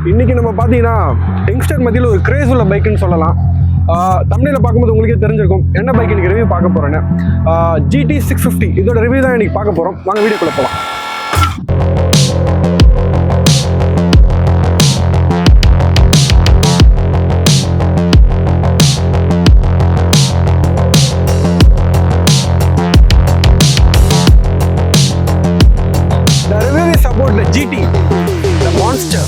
இன்றைக்கி நம்ம பார்த்தீங்கன்னா யங்ஸ்டர் மத்தியில் ஒரு கிரேஸ் உள்ள பைக்குன்னு சொல்லலாம். தமிழில் பார்க்கும்போது உங்களுக்கே தெரிஞ்சிருக்கும் என்ன பைக் இன்றைக்கி ரிவ்யூ பார்க்க போகிறேன்னு. GT 650 இதோட ரிவ்யூ தான் இன்றைக்கி பார்க்க போகிறோம். வாங்க வீடியோக்குள்ளே போகலாம். GT the monster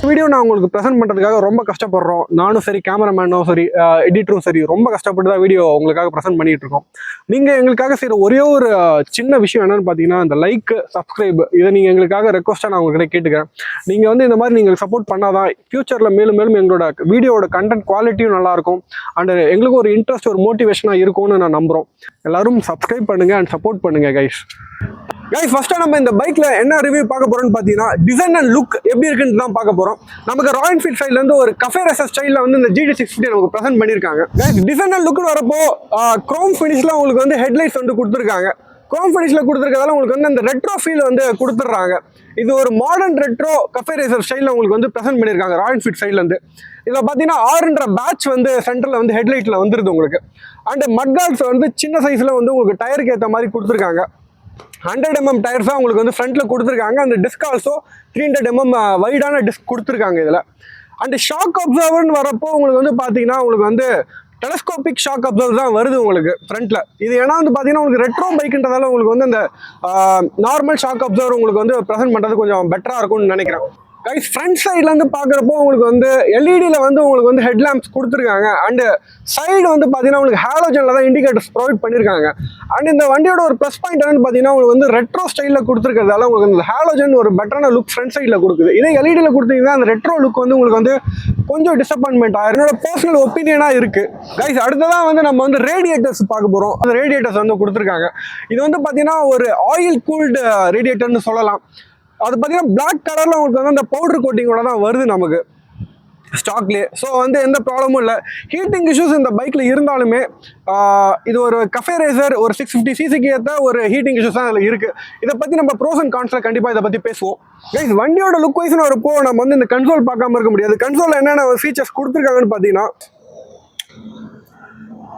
வீடியோ நான் உங்களுக்கு ப்ரெசென்ட் பண்ணுறதுக்காக ரொம்ப கஷ்டப்படுறோம். நானும் சரி, கேமராமேனும் சரி, எடிட்டரும் சரி, ரொம்ப கஷ்டப்பட்டு தான் வீடியோ உங்களுக்காக ப்ரெசென்ட் பண்ணிகிட்டு இருக்கோம். நீங்கள் எங்களுக்காக செய்கிற ஒரே ஒரு சின்ன விஷயம் என்னென்னு பார்த்தீங்கன்னா, இந்த லைக், சப்ஸ்கிரைப் இதை நீங்கள் எங்களுக்காக ரெக்வஸ்ட்டாக நான் உங்கள்கிட்ட கேட்டுக்கிறேன். நீங்கள் வந்து இந்த மாதிரி நீங்கள் சப்போர்ட் பண்ணாதான் ஃப்யூச்சரில் மேலும் மேலும் எங்களோட வீடியோட கண்டென்ட் குவாலிட்டியும் நல்லாயிருக்கும். அண்ட் எங்களுக்கு ஒரு இன்ட்ரெஸ்ட், ஒரு மோட்டிவேஷனாக இருக்கும்னு நான் நம்புகிறோம். எல்லோரும் சப்ஸ்கிரைப் பண்ணுங்கள் அண்ட் சப்போர்ட் பண்ணுங்கள் கைஸ். ஃபர்ஸ்ட்டாக நம்ம இந்த பைக்கில் என்ன ரிவ்யூ பார்க்க போகிறோம்னு பார்த்தீங்கன்னா, டிசைன் அண்ட் லுக் எப்படி இருக்குன்னு தான் பார்க்க போகிறோம். நமக்கு ராயல் என்ஃபீல்ட் சைட்லேருந்து ஒரு கஃபே ரேசர் ஸ்டைலில் வந்து இந்த GT 650 நமக்கு ப்ரெசென்ட் பண்ணியிருக்காங்க. டிசைன் அண்ட் லுக்னு வரப்போ க்ரோம் ஃபினிஷில் உங்களுக்கு வந்து ஹெட்லைட்ஸ் வந்து கொடுத்துருக்காங்க. க்ரோம் ஃபினிஷில் கொடுத்துருக்கதால உங்களுக்கு வந்து அந்த ரெட்ரோ ஃபீல் வந்து கொடுத்துட்றாங்க. இது ஒரு மாடர்ன் ரெட்ரோ கஃபே ரேசர் ஸ்டைலில் உங்களுக்கு வந்து ப்ரெசென்ட் பண்ணியிருக்காங்க ராயல் என்ஃபீல்ட் சைட்லேருந்து. இதில் பார்த்தீங்கன்னா 6 பேட்ச் வந்து சென்டரில் வந்து ஹெட்லைட்டில் வந்துருது உங்களுக்கு. அண்ட் மட்கார்ட்ஸ் வந்து சின்ன சைஸில் வந்து உங்களுக்கு டயருக்கு ஏற்ற மாதிரி கொடுத்துருக்காங்க. 100 mm டயர்ஸாக உங்களுக்கு வந்து ஃப்ரண்ட்டில் கொடுத்துருக்காங்க. அந்த டிஸ்க் ஆல்சோ 300 mm வைடான டிஸ்க் கொடுத்துருக்காங்க இதில். அண்ட் ஷாக் அப்சர்வர்னு வரப்போ உங்களுக்கு வந்து பார்த்தீங்கன்னா உங்களுக்கு வந்து டெலஸ்கோபிக் ஷாக் அப்சர்வர் தான் வருது உங்களுக்கு ஃப்ரண்ட்டில். இது ஏன்னா வந்து பார்த்தீங்கன்னா உங்களுக்கு ரெட்ரோ பைக்குன்றதால உங்களுக்கு வந்து அந்த நார்மல் ஷாக் அப்சர்வர் உங்களுக்கு வந்து ப்ரெசென்ட் பண்ணுறது கொஞ்சம் பெட்டராக இருக்கும்னு நினைக்கிறேன். கைஸ் ஃப்ரண்ட் சைட்லேருந்து பார்க்குறப்போ உங்களுக்கு வந்து எல்இடியில் வந்து உங்களுக்கு வந்து ஹெட்லாம்ப்ஸ் கொடுத்துருக்காங்க. அண்டு சைடு வந்து பார்த்தீங்கன்னா உங்களுக்கு ஹாலோஜனில் தான் இண்டிகேட்டர்ஸ் ப்ரொவைட் பண்ணியிருக்காங்க. அண்ட் இந்த வண்டியோட ஒரு ப்ளஸ் பாயிண்ட் என்னன்னு பார்த்தீங்கன்னா உங்களுக்கு வந்து ரெட்ரோ ஸ்டைலில் கொடுத்துருக்கிறதால உங்களுக்கு அந்த ஹாலோஜன் ஒரு பெட்டரான லுக் ஃப்ரண்ட் சைடில் கொடுக்குது. இதே எல்இடியில் கொடுத்தீங்கன்னா அந்த ரெட்ரோ லுக் வந்து உங்களுக்கு வந்து கொஞ்சம் டிசப்பாயின்மெண்ட் ஆகும். என்னோட பர்சனல் ஒப்பீனியனாக இருக்குது. கைஸ் அடுத்ததான் வந்து நம்ம வந்து ரேடியேட்டர்ஸ் பார்க்க போகிறோம். அந்த ரேடியேட்டர்ஸ் வந்து கொடுத்துருக்காங்க. இது வந்து பார்த்தீங்கன்னா ஒரு ஆயில் கூல்டு ரேடியேட்டர்னு சொல்லலாம். அது பார்த்தீங்கன்னா பிளாக் கலரில் உங்களுக்கு வந்து அந்த பவுடர் கோட்டிங்கோட தான் வருது நமக்கு ஸ்டாக்லேயே. ஸோ வந்து எந்த ப்ராப்ளமும் இல்லை. ஹீட்டிங் இஷ்யூஸ் இந்த பைக்கில் இருந்தாலுமே இது ஒரு கஃபே ரேசர், ஒரு 650 cc ஏற்ற ஒரு ஹீட்டிங் இஷ்யூஸ் தான் அதில் இருக்குது. இதை பற்றி நம்ம ப்ரோஸ் அண்ட் கான்ஸில் கண்டிப்பாக இதை பற்றி பேசுவோம். கைஸ் வண்டியோட லுக் வைஸ்னு வரப்போ நம்ம வந்து இந்த கன்சோல் பார்க்காம இருக்க முடியாது. கன்சோலில் என்னென்ன ஃபீச்சர்ஸ் கொடுத்துருக்காங்கன்னு பார்த்தீங்கன்னா,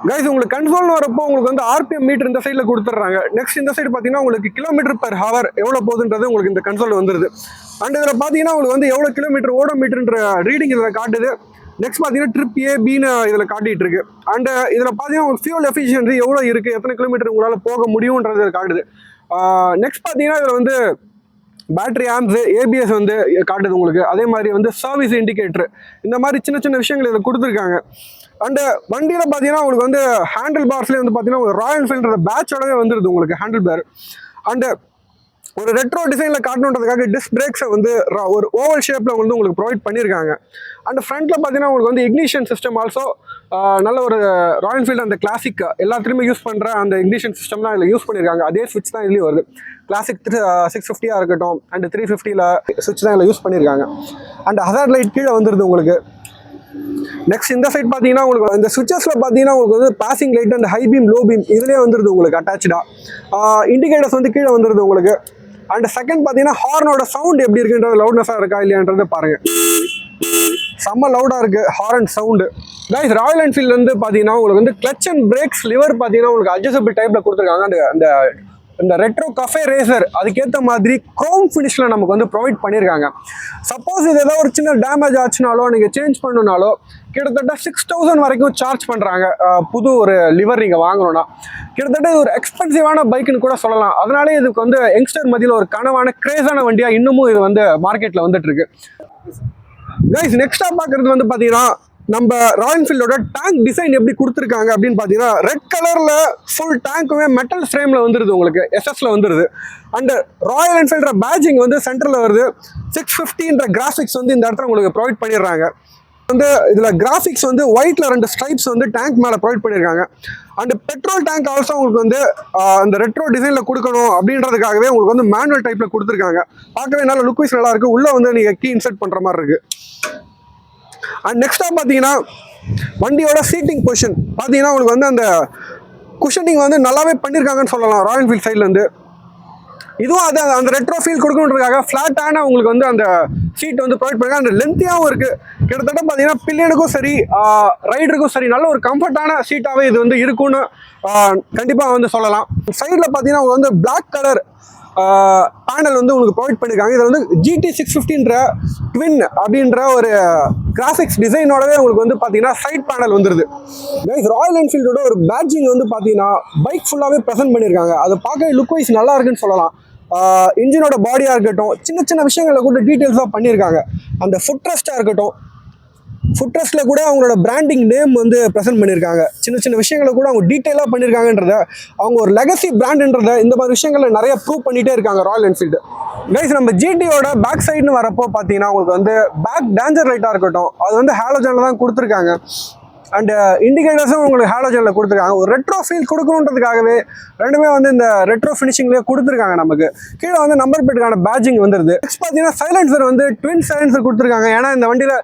கைஸ் உங்களுக்கு கன்சோல்னு வரப்போ உங்களுக்கு வந்து RPM மீட்டர் இந்த சைடில் கொடுத்துட்றாங்க. நெக்ஸ்ட் இந்த சைடு பார்த்தீங்கன்னா உங்களுக்கு km/h எவ்வளோ போகுதுன்றது உங்களுக்கு இந்த கன்சோல் வந்துடுது. அண்ட் இதில் பார்த்தீங்கன்னா உங்களுக்கு வந்து எவ்வளோ கிலோமீட்டர் ஓட மீட்டர்ன்ற ரீடிங் இதில் காட்டுது. நெக்ஸ்ட் பார்த்தீங்கன்னா ட்ரிப் A-Bன்னு இதில் காட்டிகிட்டு இருக்கு. அண்ட் இதில் பார்த்தீங்கன்னா உங்களுக்கு ஃபியூல் எஃபிஷியன்சி எவ்வளோ இருக்குது, எத்தனை கிலோமீட்டர் உங்களால் போக முடியுன்றது காட்டுது. நெக்ஸ்ட் பார்த்தீங்கன்னா இதில் வந்து பேட்டரி ஆம்ஸ், ABS வந்து காட்டுது உங்களுக்கு. அதே மாதிரி வந்து சர்வீஸ் இண்டிகேட்டர், இந்த மாதிரி சின்ன சின்ன விஷயங்கள் இதில் கொடுத்துருக்காங்க. அண்டு வண்டியில் பார்த்தீங்கன்னா உங்களுக்கு வந்து ஹேண்டில் பார்ஸ்லேயே வந்து பார்த்தீங்கன்னா ஒரு ராயல் என்ஃபீல்டு பேட்சோடவே வந்துடுது உங்களுக்கு ஹேண்டில் பேர். அண்டு ஒரு ரெட்ரோ டிசைனில் காட்டணுன்றதுக்காக டிஸ்க் பிரேக்ஸை வந்து ஒரு ஓவல் ஷேப்பில் வந்து உங்களுக்கு ப்ரொவைட் பண்ணியிருக்காங்க. அண்ட் ஃப்ரண்ட்டில் பார்த்தீங்கன்னா உங்களுக்கு வந்து இக்னிஷன் சிஸ்டம் ஆல்சோ நல்ல ஒரு ராயல் என்ஃபீல்டு அந்த கிளாசிக் எல்லாத்துலேயுமே யூஸ் பண்ணுற அந்த இக்னிஷன் சிஸ்டம் தான் இதில் யூஸ் பண்ணியிருக்காங்க. அதே ஸ்விட்ச் தான் இதுலேயும் வருது. கிளாசிக் 650 இருக்கட்டும் அண்ட் 350 ஸ்விட்ச் தான் இதில் யூஸ் பண்ணியிருக்காங்க. அண்ட் ஹசார்ட் லைட் கீழே வந்துடுது உங்களுக்கு. நெக்ஸ்ட் இந்த சைட் பார்த்தீங்கன்னா உங்களுக்கு இந்த சுவிச்சஸில் பார்த்தீங்கன்னா உங்களுக்கு வந்து passing light and high beam, low beam இதுலேயே வந்துடுது உங்களுக்கு அட்டாச்சாக. இண்டிகேட்டர்ஸ் வந்து கீழே வந்துடுது உங்களுக்கு. அண்ட் செகண்ட் பார்த்தீங்கன்னா ஹார்னோட சவுண்ட் எப்படி இருக்குன்றது, லவுட்னஸாக இருக்கா இல்லையான்றதை பாருங்கள். செம்ம லவுடாக இருக்குது ஹார்ன் சவுண்டு. கைஸ் ராயல் என்ஃபீல்ட்லேருந்து பார்த்தீங்கன்னா உங்களுக்கு வந்து கிளச் அண்ட் பிரேக்ஸ் லிவர் பார்த்தீங்கன்னா உங்களுக்கு அட்ஜஸ்டபிள் டைப்பில் கொடுத்துருக்காங்க. அந்த இந்த ரெட்ரோ கஃபே ரேசர் அதுக்கேற்ற மாதிரி க்ரோம் ஃபினிஷில் நமக்கு வந்து ப்ரொவைட் பண்ணியிருக்காங்க. சப்போஸ் இது ஏதாவது ஒரு சின்ன டேமேஜ் ஆச்சுனாலோ நீங்கள் சேஞ்ச் பண்ணணுனாலோ கிட்டத்தட்ட 6000 வரைக்கும் சார்ஜ் பண்ணுறாங்க. புது ஒரு லிவர் நீங்கள் வாங்கணும்னா கிட்டத்தட்ட இது ஒரு எக்ஸ்பென்சிவான பைக்குன்னு கூட சொல்லலாம். அதனாலே இதுக்கு வந்து யங்ஸ்டர் மத்தியில் ஒரு கனவான கிரேஸான வண்டியாக இன்னமும் இது வந்து மார்க்கெட்டில் வந்துட்டுருக்கு. கைஸ் நெக்ஸ்ட்டாக பார்க்குறது வந்து பார்த்தீங்கன்னா நம்ம ராயல் என்ஃபீல்டோட டேங்க் டிசைன் எப்படி கொடுத்துருக்காங்க அப்படின்னு பார்த்தீங்கன்னா, ரெட் கலரில் ஃபுல் டேங்க்குமே மெட்டல் ஃப்ரேமில் வந்துடுது உங்களுக்கு, SS வந்துடுது. அண்டு ராயல் என்ஃபீல்டோட பேட்சிங் வந்து சென்டரில் வருது. 650ன்ற கிராஃபிக்ஸ் வந்து இந்த இடத்துல உங்களுக்கு ப்ரொவைட் பண்ணிடுறாங்க. வந்து இதில் கிராஃபிக்ஸ் வந்து ஒயிட்டில் 2 ஸ்ட்ரைப்ஸ் வந்து டேங்க் மேலே ப்ரொவைட் பண்ணியிருக்காங்க. அண்டு பெட்ரோல் டேங்க் ஆல்சோ உங்களுக்கு வந்து அந்த ரெட்ரோ டிசைனில் கொடுக்கணும் அப்படின்றதுக்காகவே உங்களுக்கு வந்து மேனுவல் டைப்பில் கொடுத்துருக்காங்க. பார்க்கவே நல்ல லுக் வைஸ் நல்லாயிருக்கு. உள்ளே வந்து நீங்கள் கீ இன்சர்ட் பண்ணுற மாதிரி இருக்குது. அண்ட் நெக்ஸ்ட்டாக பார்த்தீங்கன்னா வண்டியோட சீட்டிங் பொசிஷன் பார்த்தீங்கன்னா உங்களுக்கு வந்து அந்த குஷனிங் வந்து நல்லாவே பண்ணியிருக்காங்கன்னு சொல்லலாம் ராயல் என்ஃபீல்ட் சைட்லேருந்து. இதுவும் அது அந்த ரெட்ரோ ஃபீல் கொடுக்கணுன்றதுக்காக ஃப்ளாட்டான உங்களுக்கு வந்து அந்த சீட் வந்து ப்ரொவைட் பண்ணுங்க. அந்த லென்த்தியாகவும் இருக்குது. கிட்டத்தட்ட பார்த்தீங்கன்னா பில்லியனுக்கும் சரி ரைடருக்கும் சரி நல்ல ஒரு கம்ஃபர்டான சீட்டாகவே இது வந்து இருக்கும்னு கண்டிப்பாக வந்து சொல்லலாம். சைடில் பார்த்தீங்கன்னா உங்களுக்கு வந்து பிளாக் கலர் பேனல் வந்து உங்களுக்கு ப்ரொவைட் பண்ணியிருக்காங்க. இதில் வந்து GT650ன்ற ட்வின் அப்படின்ற ஒரு கிராஃபிக்ஸ் டிசைனோடவே உங்களுக்கு வந்து பார்த்தீங்கன்னா சைட் பேனல் வந்துருது. கைஸ், ராயல் என்ஃபீல்டோட ஒரு பேட்ஜிங் வந்து பார்த்தீங்கன்னா பைக் ஃபுல்லாகவே ப்ரெசென்ட் பண்ணியிருக்காங்க. அது பார்க்க லுக் வைஸ் நல்லா இருக்குன்னு சொல்லலாம். இன்ஜினோட பாடியாக இருக்கட்டும், சின்ன சின்ன விஷயங்களை கூட டீட்டெயில்ஸாக பண்ணியிருக்காங்க. அந்த ஃபுட் ரெஸ்ட்டாக இருக்கட்டும், ஃபுட் ரெஸ்ட்டில் கூட அவங்களோட பிராண்டிங் நேம் வந்து ப்ரெசென்ட் பண்ணியிருக்காங்க. சின்ன சின்ன விஷயங்களை கூட அவங்க டீட்டெயிலாக பண்ணியிருக்காங்கன்றத, அவங்க ஒரு லெகசி பிராண்டுன்றத இந்த மாதிரி விஷயங்களை நிறைய ப்ரூவ் பண்ணிகிட்டே இருக்காங்க ராயல் என்ஃபீல்டு. கைஸ், நம்ம GTயோட பேக் சைடுன்னு வரப்போ பார்த்தீங்கன்னா உங்களுக்கு வந்து பேக் டேஞ்சர் லைட்டாக இருக்கட்டும், அது வந்து ஹாலோஜனில் தான் கொடுத்துருக்காங்க. அண்ட் இண்டிகேட்டர்ஸும் உங்களுக்கு ஹாலோஜனில் கொடுத்துருக்காங்க. ஒரு ரெட்ரோ ஃபீல் கொடுக்கணுன்றதுக்காகவே ரெண்டுமே வந்து இந்த ரெட்ரோ ஃபினிஷிங்லேயே கொடுத்துருக்காங்க. நமக்கு கீழே வந்து நம்பர் பிளேட்டுக்கான பேட்ஜிங் வந்துருது. நெக்ஸ்ட் பார்த்தீங்கன்னா சைலன்சர் வந்து ட்வின் சைலன்சர் கொடுத்துருக்காங்க. ஏன்னா இந்த வண்டியில்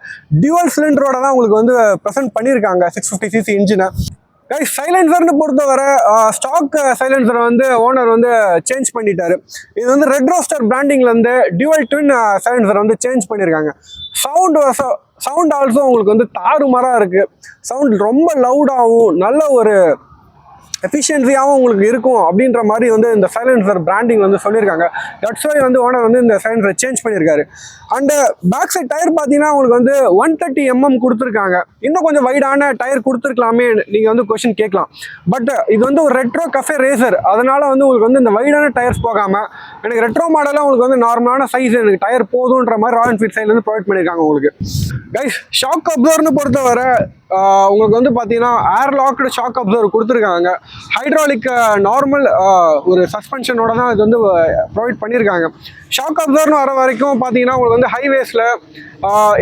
டியூவல் சிலிண்டரோட தான் உங்களுக்கு வந்து ப்ரெசென்ட் பண்ணியிருக்காங்க 650cc இன்ஜினை. கைஸ், சைலன்சர்னு பொறுத்தவரை ஸ்டாக் சைலன்சரை வந்து ஓனர் வந்து சேஞ்ச் பண்ணிட்டாரு. இது வந்து ரெட் ரோஸ்டர் பிராண்டிங்லேருந்து டியூவல் ட்வின் சைலன்சரை வந்து சேஞ்ச் பண்ணியிருக்காங்க. சவுண்ட் ஆல்சோ உங்களுக்கு வந்து தாறுமாறாக இருக்குது. சவுண்ட் ரொம்ப லவுடாகவும் நல்ல ஒரு எஃபிஷியன்சியாகவும் உங்களுக்கு இருக்கும் அப்படின்ற மாதிரி வந்து இந்த சைலன்சர் பிராண்டிங் வந்து சொல்லியிருக்காங்க. தட்ஸ் வை வந்து ஓனர் வந்து இந்த சைலன்சரை சேஞ்ச் பண்ணியிருக்காரு. அண்டு பேக் சைட் டயர் பார்த்தீங்கன்னா உங்களுக்கு வந்து 130 mm கொடுத்துருக்காங்க. இன்னும் கொஞ்சம் வைடான டயர் கொடுத்துருக்கலாமே நீங்கள் வந்து கொஸ்டின் கேட்கலாம். பட் இது வந்து ஒரு ரெட்ரோ கஃபே ரேசர், அதனால் வந்து உங்களுக்கு வந்து இந்த வைடான டயர்ஸ் போகாமல் எனக்கு ரெட்ரோ மாடலாக உங்களுக்கு வந்து நார்மலான சைஸ் எனக்கு டயர் போதுன்ற மாதிரி ராயல் என்ஃபீல்ட் சைட்லேருந்து ப்ரொவைட் பண்ணியிருக்காங்க உங்களுக்கு. கைஸ், ஷாக் அப்சர்வர்னு பொறுத்தவரை உங்களுக்கு வந்து பார்த்தீங்கன்னா ஏர் லாக்டு ஷாக் அப்சர்வர் கொடுத்துருக்காங்க. ஹைட்ராலிக் நார்மல் ஒரு சஸ்பென்ஷனோட தான் இது வந்து ப்ரொவைட் பண்ணியிருக்காங்க. ஷாக் அப்சர்வர்னு வர வரைக்கும் பார்த்தீங்கன்னா உங்களுக்கு வந்து ஹைவேஸில்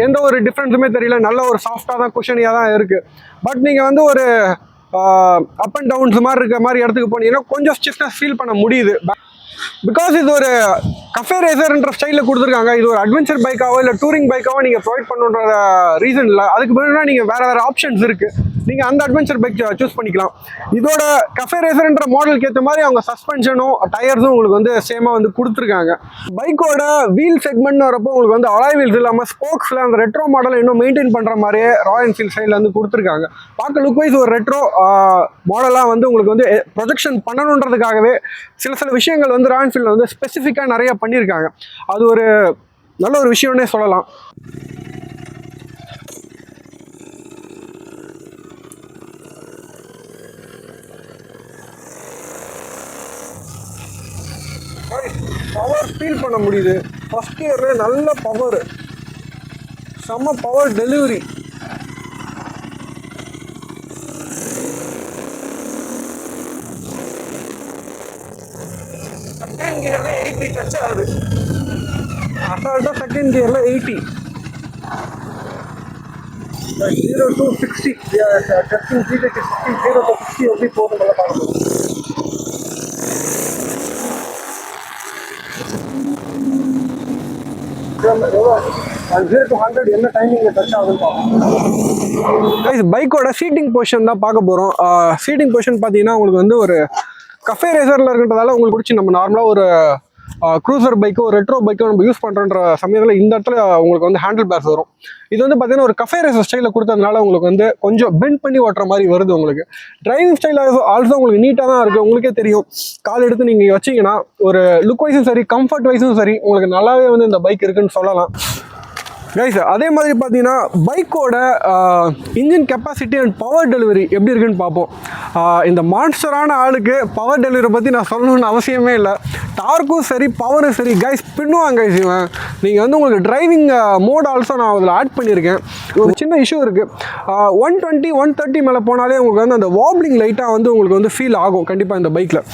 எந்த ஒரு டிஃப்ரென்ஸுமே தெரியல. நல்ல ஒரு சாஃப்டாக தான் குஷனியாக தான் இருக்குது. பட் நீங்கள் வந்து ஒரு அப் அண்ட் டவுன்ஸ் மாதிரி இருக்க மாதிரி இடத்துக்கு போனீங்கன்னா கொஞ்சம் ஸ்டிஃப்னஸ் ஃபீல் பண்ண முடியுது. பிகாஸ் இது ஒரு கஃபே ரேசர்ன்ற ஸ்டைலில் கொடுத்துருக்காங்க. இது ஒரு அட்வென்ச்சர் பைக்காவோ இல்லை டூரிங் பைக்காவோ நீங்கள் ப்ரொவைட் பண்ணுன்ற ரீசன் இல்லை. அதுக்கு பதிலாக நீங்கள் வேறு ஆப்ஷன்ஸ் இருக்குது. நீங்கள் அந்த அட்வென்ச்சர் பைக் சூஸ் பண்ணிக்கலாம். இதோட கஃபே ரேசர்ன்ற மாடலுக்கு ஏற்ற மாதிரி அவங்க சஸ்பென்ஷனும் டயர்ஸும் உங்களுக்கு வந்து சேமாக வந்து கொடுத்துருக்காங்க. பைக்கோட வீல் செக்மெண்ட் வரப்போ உங்களுக்கு வந்து அலாய் வீல்ஸ் இல்லாமல் ஸ்போக்ஸில் அந்த ரெட்ரோ மாடலை இன்னும் மெயின்டைன் பண்ணுற மாதிரியே ராயல் என்ஃபீல்ட் சைடில் வந்து கொடுத்துருக்காங்க. பார்க்க லுக் வைஸ் ஒரு ரெட்ரோ மாடலாக வந்து உங்களுக்கு வந்து ப்ரொஜெக்ஷன் பண்ணணுன்றதுக்காகவே சில விஷயங்கள் வந்து ராயல் என்ஃபீல்டில் வந்து ஸ்பெசிஃபிக்காக நிறைய பண்ணியிருக்காங்க. அது ஒரு நல்ல ஒரு விஷயம்னே சொல்லலாம். பவர் ஃபீல் பண்ண முடியுது. ஃபர்ஸ்ட் கியரில் நல்ல பவர், செம்ம பவர் டெலிவரி. செகண்ட் கியரில் 80 டச் ஆகுது. அசால்ட்டாக செகண்ட் கியரில் 80. 0 to 60 டச்சிங் 0 to 60 எப்படி போகுதுன்னு பார்க்கணும். என்ன டைமிங் டச் ஆகுதுன்னு பைக்கோட சீட்டிங் பொசிஷன் தான் பார்க்க போகிறோம். சீட்டிங் பொசிஷன் பார்த்தீங்கன்னா உங்களுக்கு வந்து ஒரு கஃபே ரேசரில் இருக்கிறதால உங்களுக்கு பிடிச்சி நம்ம நார்மலாக ஒரு க்ரூசர் பைக்கோ ஒரு ரெட்ரோ பைக்கோ நம்ம யூஸ் பண்ணுறன்ற சமயத்தில் இந்த இடத்துல உங்களுக்கு வந்து ஹேண்டில் பேர்ஸ் வரும். இது வந்து பார்த்தீங்கன்னா ஒரு கஃபே ரேசர் ஸ்டைலில் கொடுத்ததுனால உங்களுக்கு வந்து கொஞ்சம் பெண்ட் பண்ணி ஓட்டுற மாதிரி வருது. உங்களுக்கு டிரைவிங் ஸ்டைல் ஆல்சோ உங்களுக்கு நீட்டாக தான் இருக்குது. உங்களுக்கே தெரியும், கால் எடுத்து நீங்கள் வச்சிங்கன்னா ஒரு லுக் வைஸும் சரி கம்ஃபர்ட் வைஸும் சரி உங்களுக்கு நல்லாவே வந்து இந்த பைக் இருக்குன்னு சொல்லலாம். கைஸ், அதே மாதிரி பார்த்தீங்கன்னா பைக்கோட engine capacity and power delivery எப்படி இருக்குன்னு பார்ப்போம். இந்த மான்ஸ்டரான ஆளுக்கு பவர் டெலிவரி பற்றி நான் சொல்லணும்னு அவசியமே இல்லை. டார்க்கும் சரி பவரும் சரி கைஸ் பின்னுவாங்க கைஸ். நீங்கள் வந்து உங்களுக்கு டிரைவிங் மோட் ஆல்சோ நான் அதில் ஆட் பண்ணியிருக்கேன். ஒரு சின்ன இஷ்யூ இருக்குது. 120 130 மேலே போனாலே உங்களுக்கு வந்து அந்த வாப்ளிங் லைட்டாக வந்து உங்களுக்கு வந்து ஃபீல் ஆகும் கண்டிப்பாக இந்த பைக்கில்.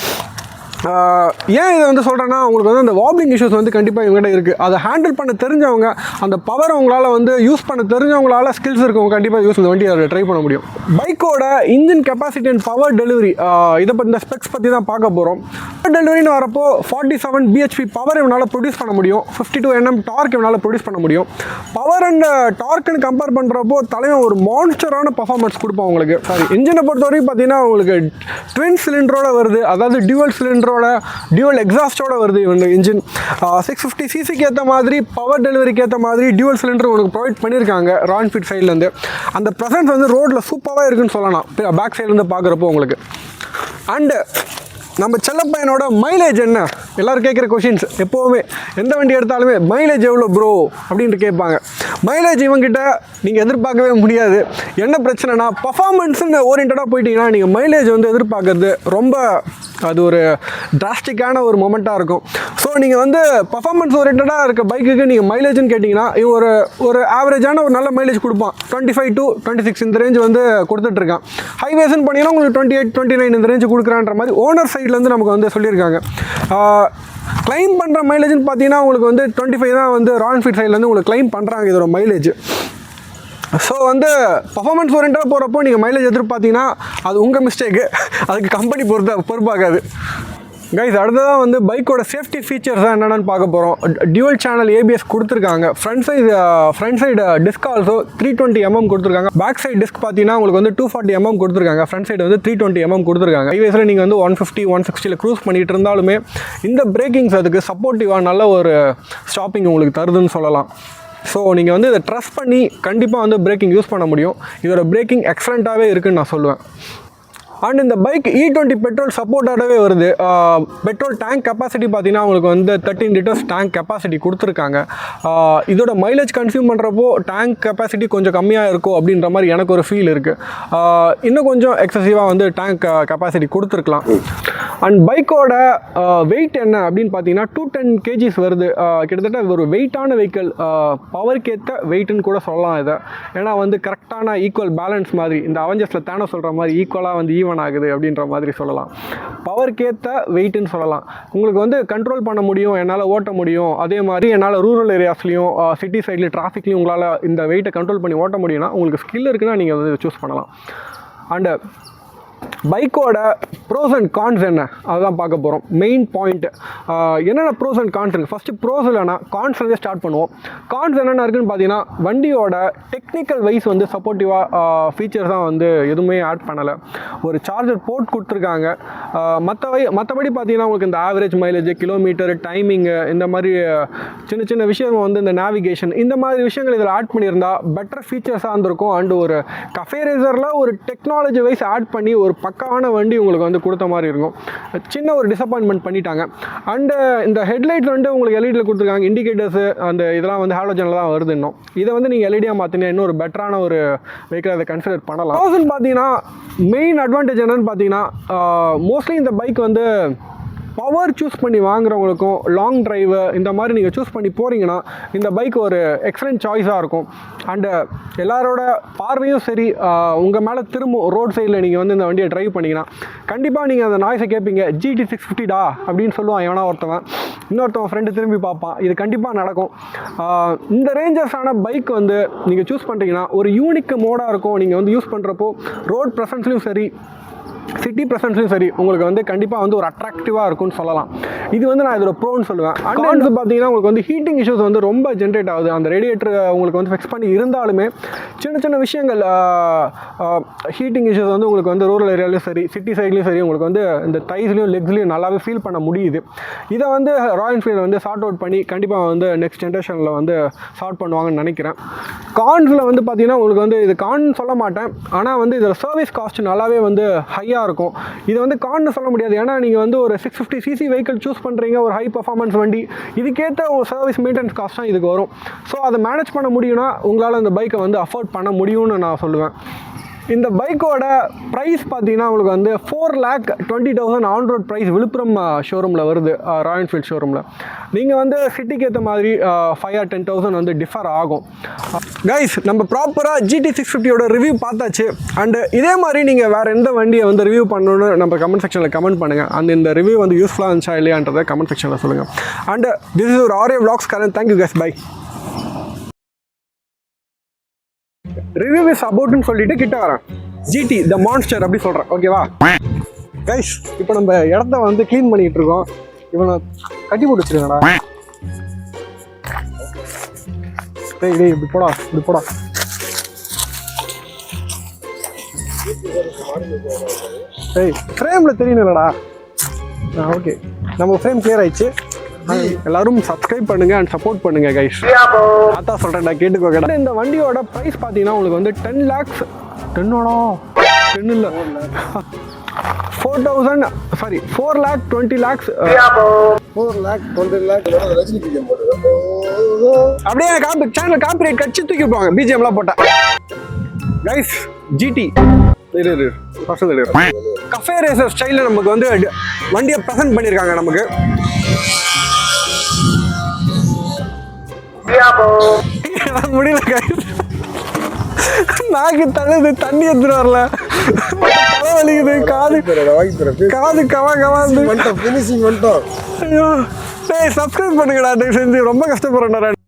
ஏன் இதை வந்து சொல்கிறேன்னா உங்களுக்கு வந்து அந்த வாப்ளிங் இஷ்யூஸ் வந்து கண்டிப்பாக இவங்ககிட்ட இருக்குது. அதை ஹேண்டில் பண்ண தெரிஞ்சவங்க, அந்த பவர் உங்களால் வந்து யூஸ் பண்ண தெரிஞ்சவங்களால ஸ்கில்ஸ் இருக்கவங்க கண்டிப்பாக யூஸ் இந்த வண்டி அதை ட்ரை பண்ண முடியும். பைக்கோட engine capacity and power delivery இதை பற்றி இந்த ஸ்பெக்ஸ் பற்றி தான் பார்க்க போகிறோம். பவர் டெலிவரின்னு வரப்போ 47 bhp பவர் இவனால் ப்ரொடியூஸ் பண்ண முடியும். 52 Nm டார்க் இவனால் ப்ரொடியூஸ் பண்ண முடியும். பவர் அண்ட் டார்க்குன்னு கம்பேர் பண்ணுறப்போ தலைவன் ஒரு மான்ஸ்டரான பர்ஃபார்மன்ஸ் கொடுப்போம் உங்களுக்கு. சாரி, இன்ஜினை பொறுத்த வரைக்கும் பார்த்தீங்கன்னா உங்களுக்கு ட்வின் சிலிண்டரோட வருது. அதாவது டியூவல் சிலிண்டரோட லிட்டரோட டியூவல் எக்ஸாஸ்டோட வருது இந்த இன்ஜின். 650 சிசிக்கு ஏற்ற மாதிரி பவர் டெலிவரிக்கு ஏற்ற மாதிரி டியூவல் சிலிண்டர் உங்களுக்கு ப்ரொவைட் பண்ணியிருக்காங்க ராயல் என்ஃபீல்ட் சைட்லேருந்து. அந்த ப்ரெசன்ஸ் வந்து ரோட்டில் சூப்பராக இருக்குன்னு சொல்லலாம் பேக் சைட்லேருந்து பார்க்குறப்போ உங்களுக்கு. அண்டு நம்ம செல்லப்பையனோட மைலேஜ் என்ன, எல்லோரும் கேட்குற கொஷின்ஸ் எப்போவுமே எந்த வண்டி எடுத்தாலுமே மைலேஜ் எவ்வளோ ப்ரோ அப்படின்ட்டு கேட்பாங்க. மைலேஜ் இவங்ககிட்ட நீங்கள் எதிர்பார்க்கவே முடியாது. என்ன பிரச்சனைனா பர்ஃபார்மன்ஸுன்னு ஓரியன்டாக போயிட்டீங்கன்னா நீங்கள் மைலேஜ் வந்து எதிர்பார்க்கறது ரொம்ப அது ஒரு டிராஸ்டிக்கான ஒரு மொமெண்ட்டாக இருக்கும். ஸோ நீங்கள் வந்து பர்ஃபார்மன்ஸ் ஓரியன்டாக இருக்க பைக்குக்கு நீங்கள் மைலேஜ்னு கேட்டிங்கன்னா இவன் ஒரு ஆவரேஜான ஒரு நல்ல மைலேஜ் கொடுப்பான். 25 to 26 இந்த ரேஞ்ச் வந்து கொடுத்துட்ருக்கான். ஹைவேஸ்ன்னு பண்ணிங்கன்னா உங்களுக்கு 28, 29 இந்த ரேஞ்சு கொடுக்குறான்ற மாதிரி ஓனர் சைட்லேருந்து நமக்கு வந்து சொல்லியிருக்காங்க. கிளைம் பண்ணுற மைலேஜ்னு பார்த்தீங்கன்னா உங்களுக்கு வந்து 25 தான் வந்து ராயல் என்ஃபீல்ட் சைட்லேருந்து உங்களுக்கு கிளைம் பண்ணுறாங்க இதோட மைலேஜ். ஸோ வந்து பர்ஃபார்மன்ஸ் ஓரியன்டாக போகிறப்போ நீங்கள் மைலேஜ் எதிர்பார்த்தீங்கன்னா அது உங்கள் மிஸ்டேக்கு, அதுக்கு கம்பெனி பொறுப்பாகாது. கைஸ் அடுத்ததான் வந்து பைக்கோட சேஃப்டி ஃபீச்சர்ஸ் தான் என்னென்னு பார்க்க போகிறோம். டியூவல் சேனல் ஏபிஎஸ் கொடுத்துருக்காங்க. Front side disk also 320 mm கொடுத்துருக்காங்க. பேக் சைடு டிஸ்க் பார்த்தீங்கன்னா உங்களுக்கு வந்து 240 mm கொடுத்துருக்காங்க. ஃப்ரண்ட் சைடு வந்து 320 mm கொடுத்துருக்காங்க. ஹைவேஸில் நீங்கள் வந்து 150, 160 க்ரூஸ் பண்ணிகிட்டு இருந்தாலுமே இந்த பிரேக்கிங்ஸ் அதுக்கு சப்போர்ட்டிவாக நல்ல ஒரு ஸ்டாப்பிங் உங்களுக்கு தருதுன்னு சொல்லலாம். ஸோ நீங்கள் வந்து இதை ட்ரஸ்ட் பண்ணி கண்டிப்பாக வந்து பிரேக்கிங் யூஸ் பண்ண முடியும். இதோட பிரேக்கிங் எக்ஸலண்ட்டாகவே இருக்குதுன்னு நான் சொல்லுவேன். அண்ட் இந்த பைக் E20 பெட்ரோல் சப்போர்ட்டாகவே வருது. பெட்ரோல் டேங்க் கெப்பாசிட்டி பார்த்தீங்கன்னா உங்களுக்கு வந்து 13 liters டேங்க் கெப்பாசிட்டி கொடுத்துருக்காங்க. இதோட மைலேஜ் கன்சியூம் பண்ணுறப்போ டேங்க் கெப்பாசிட்டி கொஞ்சம் கம்மியாக இருக்கும் அப்படின்ற மாதிரி எனக்கு ஒரு ஃபீல் இருக்குது. இன்னும் கொஞ்சம் எக்ஸசிவாக வந்து டேங்க் கெப்பாசிட்டி கொடுத்துருக்கலாம். அண்ட் பைக்கோட வெயிட் என்ன அப்படின்னு பார்த்தீங்கன்னா 210 kgs வருது. கிட்டத்தட்ட ஒரு வெயிட்டான வெஹிக்கிள், பவருக்கு ஏற்ற வெயிட்டுன்னு கூட சொல்லலாம் இதை. ஏன்னா வந்து கரெக்டான ஈக்குவல் பேலன்ஸ் மாதிரி இந்த அவெஞ்சர்ஸில் தேனோ சொல்கிற மாதிரி ஈக்குவலாக வந்து ஈவன் ஆகுது அப்படின்ற மாதிரி சொல்லலாம். பவர்க்கேற்ற வெயிட்டுன்னு சொல்லலாம். உங்களுக்கு வந்து கண்ட்ரோல் பண்ண முடியும், என்னால் ஓட்ட முடியும். அதே மாதிரி என்னால் ரூரல் ஏரியாஸ்லையும் சிட்டி சைட்லேயும் டிராஃபிக்லையும் உங்களால் இந்த வெயிட்டை கண்ட்ரோல் பண்ணி ஓட்ட முடியும்னா உங்களுக்கு ஸ்கில் இருக்குன்னா நீங்கள் வந்து சூஸ் பண்ணலாம். அண்டு பைக்கோட ப்ரோஸ் அண்ட் கான்ஸ் என்ன அதுதான் பார்க்க போகிறோம். மெயின் பாயிண்ட் என்னென்ன ப்ரோஸ் அண்ட் கான்ஸ் இருக்குது. ஃபஸ்ட்டு ப்ரோஸ் இல்லைனா கான்ஸ்லேருந்தே ஸ்டார்ட் பண்ணுவோம். கான்ஸ் என்னென்ன இருக்குதுன்னு பார்த்தீங்கன்னா வண்டியோட டெக்னிக்கல் வைஸ் வந்து சப்போர்ட்டிவாக ஃபீச்சர்ஸ் தான் வந்து எதுவுமே ஆட் பண்ணலை. ஒரு சார்ஜர் போர்ட் கொடுத்துருக்காங்க. மற்றபடி பார்த்தீங்கன்னா உங்களுக்கு இந்த ஆவரேஜ் மைலேஜ், கிலோமீட்டர், டைமிங்கு, இந்த மாதிரி சின்ன சின்ன விஷயம் வந்து இந்த நேவிகேஷன் இந்த மாதிரி விஷயங்கள் இதில் ஆட் பண்ணியிருந்தால் பெட்டர் ஃபீச்சர்ஸாக இருந்திருக்கும். அண்டு ஒரு கஃபே ரேசரில் ஒரு டெக்னாலஜி வைஸ் ஆட் பண்ணி ஒரு பக்காவான வண்டி உங்களுக்கு வந்து கொடுத்த மாதிரி இருக்கும். சின்ன ஒரு டிசப்பாயின்மெண்ட் பண்ணிட்டாங்க. அண்டு இந்த ஹெட்லைட் வந்து உங்களுக்கு எல்இடியில் கொடுத்துருக்காங்க. இண்டிகேட்டர்ஸு அந்த இதெல்லாம் வந்து ஹாலோஜனில் தான் வருது. இதை வந்து நீங்கள் எல்இடியாக மாற்றினா இன்னும் ஒரு பெட்டரான ஒரு வெஹிக்கிள் அதை கன்சிடர் பண்ணலாம். பார்த்தீங்கன்னா மெயின் அட்வான்டேஜ் என்னென்னு பார்த்தீங்கன்னா மோஸ்ட்லி இந்த பைக் வந்து பவர் சூஸ் பண்ணி வாங்குறவங்களுக்கும் லாங் டிரைவு இந்த மாதிரி நீங்கள் சூஸ் பண்ணி போகிறீங்கன்னா இந்த பைக் ஒரு எக்ஸலண்ட் சாய்ஸாக இருக்கும். அண்டு எல்லாரோட பார்வையும் சரி உங்கள் மேலே திரும்பும். ரோட் சைடில் நீங்கள் வந்து இந்த வண்டியை ட்ரைவ் பண்ணிங்கன்னா கண்டிப்பாக நீங்கள் அந்த நாய்ஸை கேட்பீங்க. GT 650 அப்படின்னு சொல்லுவான் எவனா இன்னொருத்தவன் ஃப்ரெண்டு திரும்பி பார்ப்பான். இது கண்டிப்பாக நடக்கும். இந்த ரேஞ்சஸான பைக் வந்து நீங்கள் சூஸ் பண்ணுறீங்கன்னா ஒரு யூனிக் மோடாக இருக்கும். நீங்கள் வந்து யூஸ் பண்ணுறப்போ ரோட் ப்ரெசன்ஸ்லையும் சரி சிட்டி ப்ரெசன்ஸ்லையும் சரி உங்களுக்கு வந்து கண்டிப்பாக வந்து ஒரு அட்ராக்டிவாக இருக்கும்னு சொல்லலாம். இது வந்து நான் இதோட ப்ரோன்னு சொல்லுவேன். கான்ஸ் பார்த்தீங்கன்னா உங்களுக்கு வந்து ஹீட்டிங் இஷ்யூஸ் வந்து ரொம்ப ஜென்ரேட் ஆகுது. அந்த ரேடியேட்டர் உங்களுக்கு வந்து ஃபிக்ஸ் பண்ணி இருந்தாலுமே சின்ன சின்ன விஷயங்கள் ஹீட்டிங் இஷ்யூஸ் வந்து உங்களுக்கு வந்து ரூரல் ஏரியாலையும் சரி சிட்டி சைட்லேயும் சரி உங்களுக்கு வந்து இந்த தைஸ்லையும் லெக்ஸ்லையும் நல்லாவே ஃபீல் பண்ண முடியுது. இதை வந்து ராயல் என்ஃபீல்டு வந்து சார்ட் அவுட் பண்ணி கண்டிப்பாக வந்து நெக்ஸ்ட் ஜென்ரேஷனில் வந்து சார்ட் பண்ணுவாங்கன்னு நினைக்கிறேன். கான்ஸில் வந்து பார்த்தீங்கன்னா உங்களுக்கு வந்து இது கான் சொல்ல மாட்டேன், ஆனால் வந்து இதோட சர்வீஸ் காஸ்ட் நல்லாவே வந்து ஹையாக இருக்கும். இது வந்து கான்னு சொல்ல முடியாது. ஏன்னா நீங்கள் வந்து ஒரு 650 cc வெஹிக்கிள் சூஸ் பண்ணுறீங்க, ஒரு ஹை பர்ஃபார்மன்ஸ் வண்டி, இதுக்கேற்ற ஒரு சர்வீஸ் மெயின்டெனன்ஸ் காஸ்ட் தான் இதுக்கு வரும். ஸோ அதை மேனேஜ் பண்ண முடியும்னா உங்களால் இந்த பைக்கை வந்து அஃபோர்ட் பண்ண முடியும்னு நான் சொல்லுவேன். இந்த பைக்கோட ப்ரைஸ் பார்த்தீங்கன்னா உங்களுக்கு வந்து 4,20,000 ஆன் ரோட் ப்ரைஸ் விழுப்புரம் ஷோரூமில் வருது, ராயல் என்ஃபீல்ட் ஷோரூமில். நீங்கள் வந்து சிட்டிக்கு ஏற்ற மாதிரி 5,000 or 10,000 வந்து டிஃபர் ஆகும். கைஸ் நம்ம ப்ராப்பராக GT 650யோட ரிவ்யூ பார்த்தாச்சு. அண்டு இதே மாதிரி நீங்கள் வேறு எந்த வண்டியை வந்து ரிவ்யூ பண்ணணுன்னு நம்ம கமெண்ட் செக்ஷனில் கமெண்ட் பண்ணுங்கள். அந்த இந்த ரிவ்யூ வந்து யூஸ்ஃபுல்லாக இருந்துச்சா இல்லையான்றதை கமெண்ட் செக்ஷனில் சொல்லுங்கள். அண்டு திஸ் இஸ் ஒரு RA vlogs current. Thank you guys, bye. Review is அபவுட்னு சொல்லிட்டு கிட்ட வரேன். GT த மான்ஸ்டர் அப்படி சொல்கிறேன், ஓகேவா கைஸ்? இப்போ நம்ம இடத்த வந்து க்ளீன் பண்ணிகிட்டு இருக்கோம். இவனை கட்டி போட்டு வச்சுருக்கேன்டா. டேய் இப்படி போடா. டேய் ஃப்ரேமில் தெரியணும்லடா. ஓகே நம்ம ஃப்ரேம் கிளியர் ஆயிடுச்சு. எல்லாரும் சப்ஸ்கிரைப் பண்ணுங்க அண்ட் சப்போர்ட் பண்ணுங்க கைஸ். அதான் சொல்றேன், நான் கேட்டுக்கோங்க. இந்த வண்டியோட ப்ரைஸ் பார்த்தீங்கன்னா உங்களுக்கு வந்து 10 lakhs 10 இல்லை 4,20 lakhs. அப்படியே சேனல் காப்பிரைட் கட்சி தூக்கி போவாங்க பிஜிஎம்லாம் போட்டா. கைஸ் ஜிடி கஃபே ரேசர் ஸ்டைலில் நமக்கு வந்து வண்டியை ப்ரெசென்ட் பண்ணியிருக்காங்க. நமக்கு முடியல கைஸ், நாக்கு தழுது தண்ணி எடுத்துட்டு வரல, தலை வலிக்குது, காது கவாந்து. ஐயோ சப்ஸ்கிரைப் பண்ணுங்கடா செஞ்சு, ரொம்ப கஷ்டப்படுறேன்.